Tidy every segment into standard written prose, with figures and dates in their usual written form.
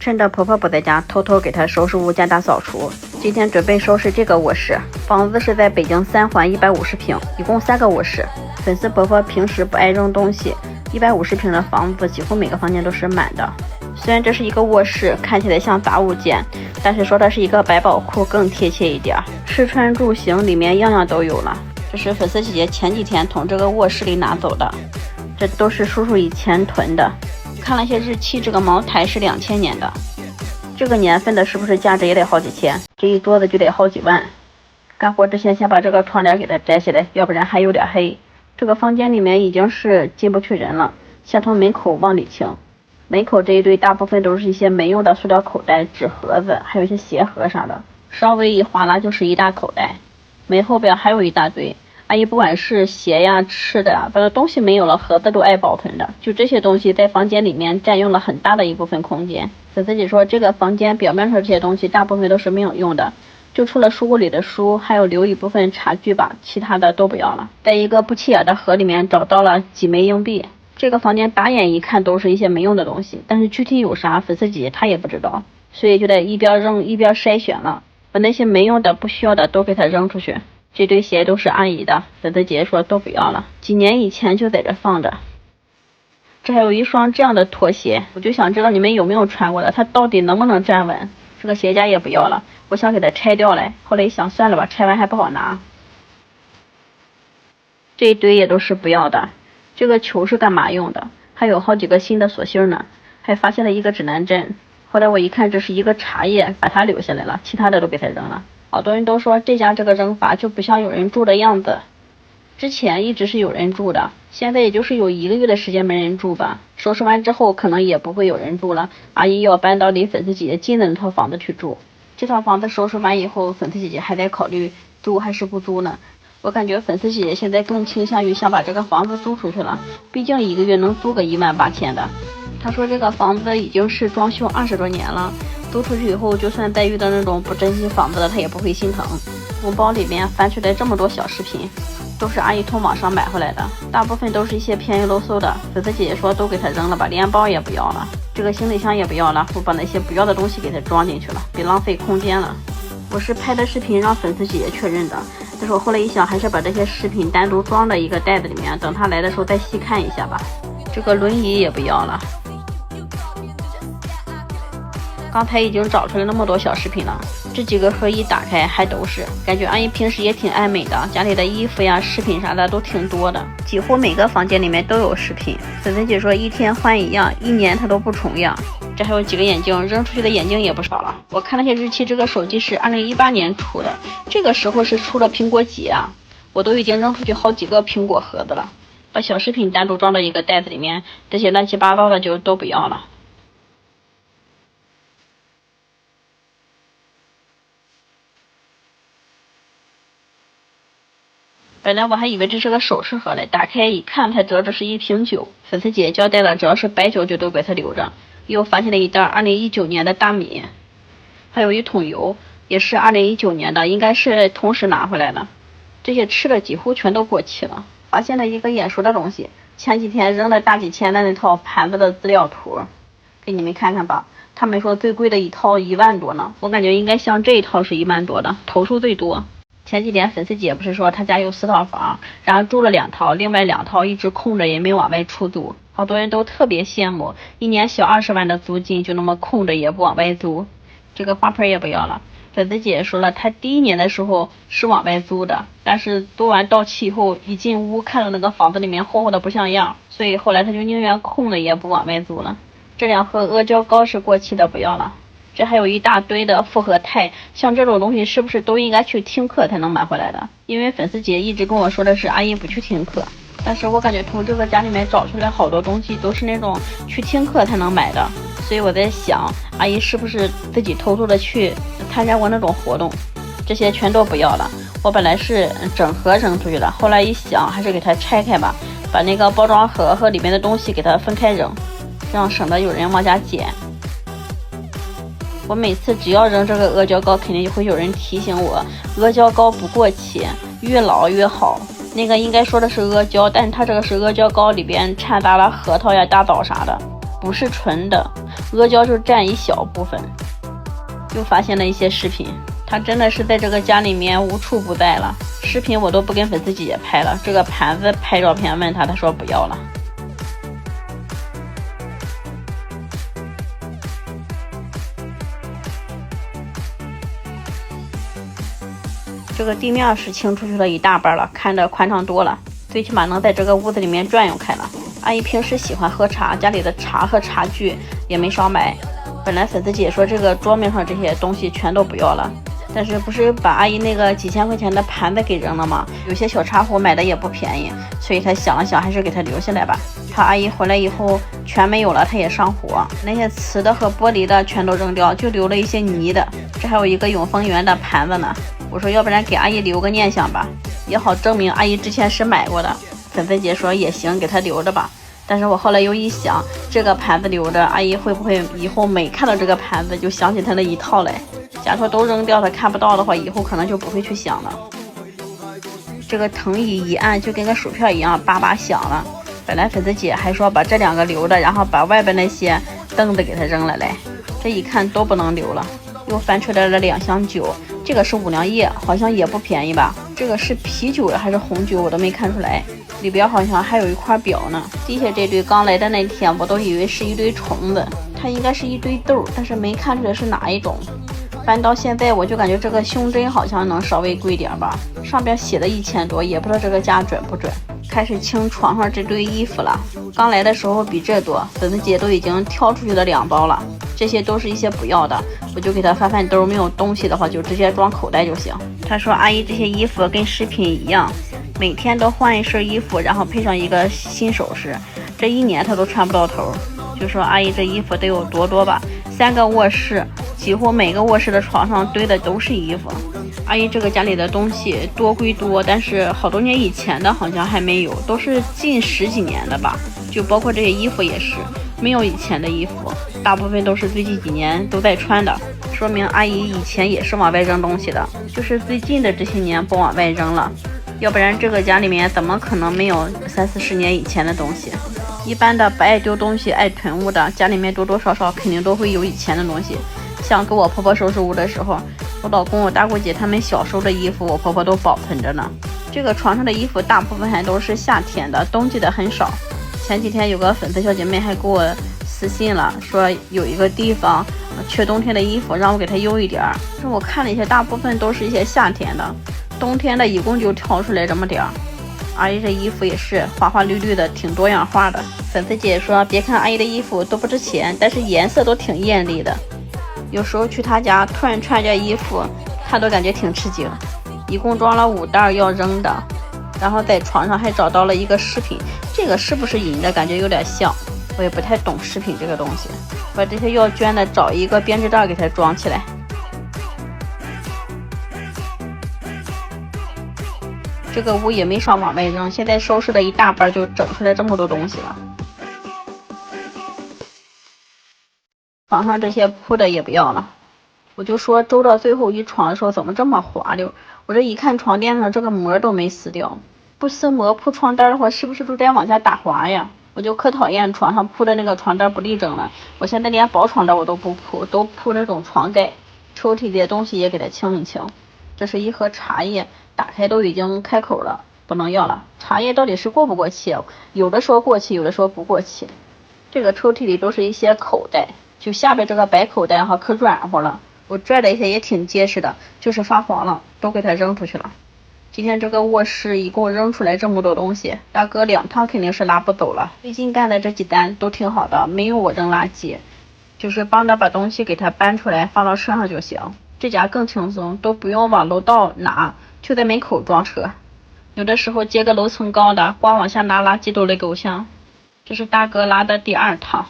趁着婆婆不在家，偷偷给她收拾物件大扫除。今天准备收拾这个卧室，房子是在北京3环150平，一共3个卧室。粉丝婆婆平时不爱扔东西，150平的房子几乎每个房间都是满的。虽然这是一个卧室，看起来像杂物间，但是说它是一个百宝库更贴切一点。吃穿住行里面样样都有了。这是粉丝姐姐前几天从这个卧室里拿走的，这都是叔叔以前囤的。看了一些日期，这个茅台是2000年的，这个年份的是不是价值也得好几千？这一桌子就得好几万。干活之前先把这个窗帘给它摘下来，要不然还有点黑。这个房间里面已经是进不去人了，先从门口往里清。门口这一堆大部分都是一些没用的塑料口袋、纸盒子，还有一些鞋盒啥的，稍微一划拉就是一大口袋。门后边还有一大堆，阿姨不管是鞋呀、吃的呀，反正东西没有了，盒子都爱保存的。就这些东西在房间里面占用了很大的一部分空间。粉丝姐说，这个房间表面上这些东西大部分都是没有用的，就除了书柜里的书，还有留一部分茶具吧，其他的都不要了。在一个不起眼的盒里面找到了几枚硬币。这个房间打眼一看都是一些没用的东西，但是具体有啥，粉丝姐姐她也不知道，所以就得一边扔一边筛选了，把那些没用的、不需要的都给它扔出去。这堆鞋都是阿姨的，粉丝姐姐说都不要了，几年以前就在这放着。这还有一双这样的拖鞋，我就想知道你们有没有穿过的，它到底能不能站稳。这个鞋架也不要了，我想给它拆掉来，后来一想算了吧，拆完还不好拿。这一堆也都是不要的。这个球是干嘛用的？还有好几个新的锁芯呢，还发现了一个指南针。后来我一看，这是一个茶叶，把它留下来了，其他的都给它扔了。好多人都说这家这个扔法就不像有人住的样子。之前一直是有人住的，现在也就是有1个月的时间没人住吧。收拾完之后可能也不会有人住了，阿姨要搬到离粉丝姐姐近的那套房子去住。这套房子收拾完以后，粉丝姐姐还在考虑租还是不租呢。我感觉粉丝姐姐现在更倾向于想把这个房子租出去了，毕竟1个月能租个18000的。她说这个房子已经是装修20多年了，租出去以后就算再遇到那种不珍惜房子的，她也不会心疼。红包里面翻出来这么多小饰品，都是阿姨从网上买回来的，大部分都是一些便宜搂搜的。粉丝姐姐说都给她扔了吧，连包也不要了，这个行李箱也不要了，我把那些不要的东西给她装进去了，别浪费空间了。我是拍的视频让粉丝姐姐确认的，但是我后来一想，还是把这些饰品单独装在一个袋子里面，等她来的时候再细看一下吧。这个轮椅也不要了。刚才已经找出来那么多小饰品了，这几个盒一打开还都是，感觉阿姨平时也挺爱美的，家里的衣服呀、饰品啥的都挺多的，几乎每个房间里面都有饰品。粉丝姐说1天换一样，1年她都不重样。这还有几个眼镜，扔出去的眼镜也不少了。我看了些日期，这个手机是2018年出的，这个时候是出了苹果几啊？我都已经扔出去好几个苹果盒子了。把小饰品单独装到一个袋子里面，这些乱七八糟的就都不要了。本来我还以为这是个首饰盒嘞，打开一看才知道这是一瓶酒。粉丝姐姐交代了，只要是白酒就都给她留着。又发现了一袋2019年的大米，还有一桶油，也是2019年的，应该是同时拿回来的。这些吃的几乎全都过期了。发现了一个眼熟的东西，前几天扔了大几千的那套盘子的资料图，给你们看看吧。他们说最贵的一套1万多呢，我感觉应该像这一套是1万多的，投诉最多。前几天粉丝姐不是说她家有4套房，然后住了2套，另外2套一直空着也没往外出租，好多人都特别羡慕，一年小20万的租金就那么空着也不往外租。这个花盆也不要了，粉丝姐说了，她第1年的时候是往外租的，但是租完到期以后一进屋看到那个房子里面厚厚的不像样，所以后来她就宁愿空着也不往外租了。这2盒阿胶糕是过期的，不要了。这还有一大堆的复合钛，像这种东西是不是都应该去听课才能买回来的？因为粉丝姐一直跟我说的是阿姨不去听课，但是我感觉从这个家里面找出来好多东西都是那种去听课才能买的，所以我在想阿姨是不是自己偷偷的去参加过那种活动。这些全都不要了，我本来是整盒扔出去的，后来一想还是给它拆开吧，把那个包装盒和里面的东西给它分开扔，这样省得有人往家捡。我每次只要扔这个阿胶糕，肯定就会有人提醒我，阿胶糕不过期，越老越好。那个应该说的是阿胶，但它这个是阿胶糕里边掺杂了核桃呀、大枣啥的，不是纯的。阿胶就占一小部分。又发现了一些视频，他真的是在这个家里面无处不在了。视频我都不跟粉丝姐姐拍了，这个盘子拍照片问他，他说不要了。这个地面是清出去了一大半了，看着宽敞多了，最起码能在这个屋子里面转悠开了。阿姨平时喜欢喝茶，家里的茶和茶具也没少买。本来粉丝姐说这个桌面上这些东西全都不要了，但是不是把阿姨那个几千块钱的盘子给扔了吗？有些小茶壶买的也不便宜，所以她想了想，还是给她留下来吧。怕阿姨回来以后全没有了，她也上火。那些瓷的和玻璃的全都扔掉，就留了一些泥的。这还有一个永丰源的盘子呢。我说要不然给阿姨留个念想吧，也好证明阿姨之前是买过的。粉丝姐说也行，给她留着吧。但是我后来又一想，这个盘子留着，阿姨会不会以后每看到这个盘子就想起她那一套来？假如说都扔掉，她看不到的话，以后可能就不会去想了。这个藤椅一按就跟个薯片一样，叭叭响了。本来粉丝姐还说把这两个留着，然后把外边那些凳子给她扔了来。这一看都不能留了，又翻出来了2箱酒。这个是五粮液，好像也不便宜吧？这个是啤酒还是红酒，我都没看出来。里边好像还有一块表呢。地下这堆刚来的那天，我都以为是一堆虫子，它应该是一堆豆，但是没看出来是哪一种。翻到现在，我就感觉这个胸针好像能稍微贵点吧，上边写的1000多，也不知道这个价准不准。开始清床上这堆衣服了，刚来的时候比这多，粉丝姐都已经挑出去了2包了。这些都是一些不要的，我就给她翻翻兜，没有东西的话就直接装口袋就行。她说阿姨这些衣服跟饰品一样，每天都换一身衣服，然后配上一个新首饰，这1年她都穿不到头。就说阿姨这衣服得有多吧，3个卧室，几乎每个卧室的床上堆的都是衣服。阿姨这个家里的东西多归多，但是好多年以前的好像还没有，都是近10几年的吧，就包括这些衣服也是没有以前的衣服，大部分都是最近几年都在穿的，说明阿姨以前也是往外扔东西的，就是最近的这些年不往外扔了，要不然这个家里面怎么可能没有30-40年以前的东西？一般的不爱丢东西爱囤物的家里面多多少少肯定都会有以前的东西。像给我婆婆收拾屋的时候，我老公我大姑姐他们小时候的衣服我婆婆都保存着呢。这个床上的衣服大部分还都是夏天的，冬季的很少。前几天有个粉丝小姐妹还给我私信了，说有一个地方缺冬天的衣服，让我给她邮一点儿。但我看了一下，大部分都是一些夏天的，冬天的一共就挑出来这么点儿。阿姨这衣服也是花花绿绿的，挺多样化的。粉丝姐说，别看阿姨的衣服都不值钱，但是颜色都挺艳丽的。有时候去她家突然穿件衣服，她都感觉挺吃惊。一共装了5袋要扔的，然后在床上还找到了一个饰品，这个是不是银的？感觉有点像，我也不太懂饰品这个东西。把这些要捐的找一个编织袋给它装起来。这个屋也没少往外扔，现在收拾了一大半，就整出来这么多东西了。床上这些铺的也不要了，我就说周到最后一床的时候怎么这么滑溜？我这一看床垫上这个膜都没撕掉，不撕膜铺床单的话，是不是都得往下打滑呀？我就可讨厌床上铺的那个床单不立正了。我现在连薄床单我都不铺，都铺那种床盖。抽屉里的东西也给它清一清。这是一盒茶叶，打开都已经开口了，不能要了。茶叶到底是过不过期？有的说过期，有的说不过期。这个抽屉里都是一些口袋，就下边这个白口袋可软和了，我拽了一下也挺结实的，就是发黄了，都给它扔出去了。今天这个卧室一共扔出来这么多东西，大哥2趟肯定是拉不走了。最近干的这几单都挺好的，没有我扔垃圾，就是帮着把东西给它搬出来放到车上就行。这家更轻松，都不用往楼道拿，就在门口装车。有的时候接个楼层高的，光往下拿垃圾都得够呛。这是大哥拉的第2趟，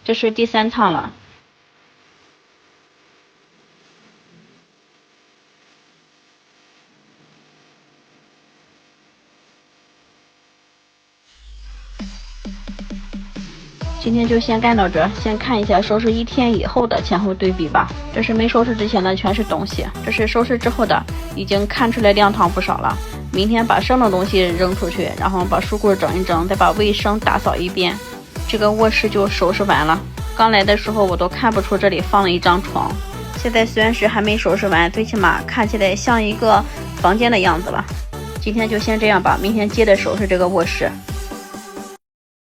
这是第3趟了。今天就先干到这，先看一下收拾1天以后的前后对比吧。这是没收拾之前的全是东西，这是收拾之后的，已经看出来亮堂不少了。明天把剩的东西扔出去，然后把书柜整一整，再把卫生打扫一遍，这个卧室就收拾完了。刚来的时候我都看不出这里放了一张床，现在虽然是还没收拾完，最起码看起来像一个房间的样子了。今天就先这样吧，明天接着收拾这个卧室。